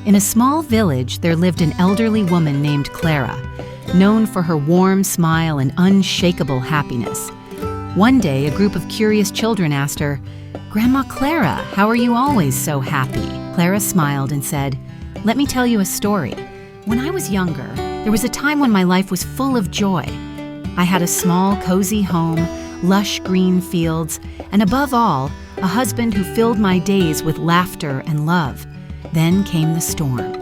In a small village, there lived an elderly woman named Clara, known for her warm smile and unshakable happiness. One day, a group of curious children asked her, "Grandma Clara, how are you always so happy?" Clara smiled and said, "Let me tell you a story. When I was younger, there was a time when my life was full of joy. I had a small, cozy home, lush green fields, and above all, a husband who filled my days with laughter and love. Then came the storm.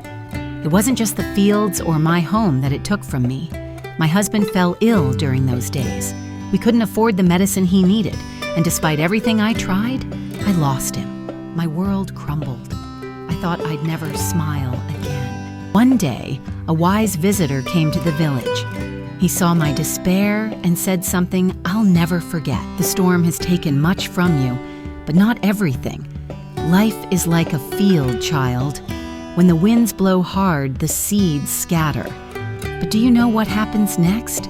It wasn't just the fields or my home that it took from me. My husband fell ill during those days. We couldn't afford the medicine he needed, and despite everything I tried, I lost him. My world crumbled. I thought I'd never smile again." One day, a wise visitor came to the village. He saw my despair and said something I'll never forget. "The storm has taken much from you, but not everything. Life is like a field, child. When the winds blow hard, the seeds scatter. But do you know what happens next?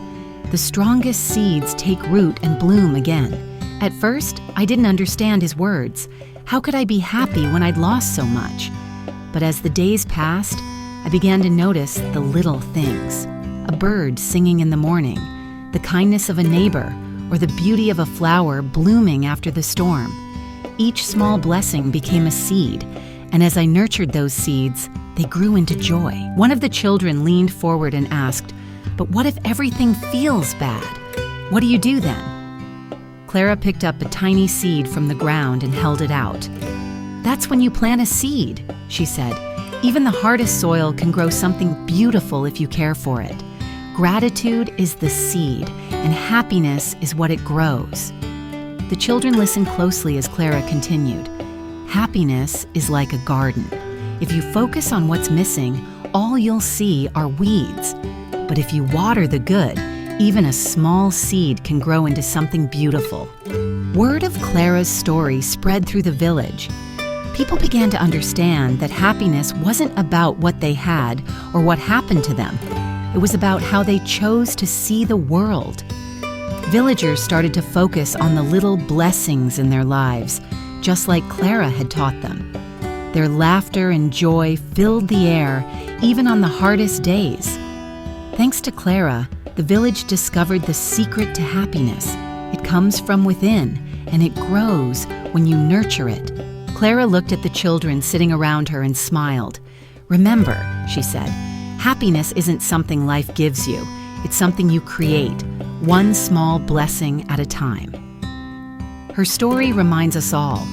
The strongest seeds take root and bloom again." At first, I didn't understand his words. How could I be happy when I'd lost so much? But as the days passed, I began to notice the little things. A bird singing in the morning, the kindness of a neighbor, or the beauty of a flower blooming after the storm. Each small blessing became a seed, and as I nurtured those seeds, they grew into joy. One of the children leaned forward and asked, "But what if everything feels bad? What do you do then?" Clara picked up a tiny seed from the ground and held it out. "That's when you plant a seed," she said. "Even the hardest soil can grow something beautiful if you care for it. Gratitude is the seed, and happiness is what it grows." The children listened closely as Clara continued. "Happiness is like a garden. If you focus on what's missing, all you'll see are weeds. But if you water the good, even a small seed can grow into something beautiful." Word of Clara's story spread through the village. People began to understand that happiness wasn't about what they had or what happened to them. It was about how they chose to see the world. Villagers started to focus on the little blessings in their lives, just like Clara had taught them. Their laughter and joy filled the air, even on the hardest days. Thanks to Clara, the village discovered the secret to happiness. It comes from within, and it grows when you nurture it. Clara looked at the children sitting around her and smiled. "Remember," she said, "happiness isn't something life gives you. It's something you create, one small blessing at a time." Her story reminds us all.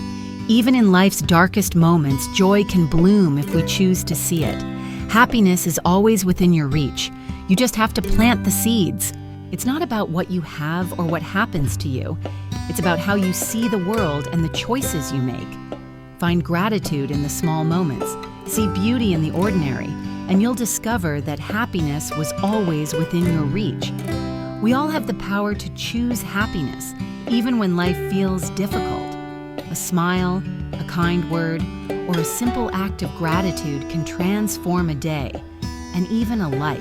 Even in life's darkest moments, joy can bloom if we choose to see it. Happiness is always within your reach. You just have to plant the seeds. It's not about what you have or what happens to you. It's about how you see the world and the choices you make. Find gratitude in the small moments. See beauty in the ordinary, and you'll discover that happiness was always within your reach. We all have the power to choose happiness, even when life feels difficult. A smile, a kind word, or a simple act of gratitude can transform a day, and even a life.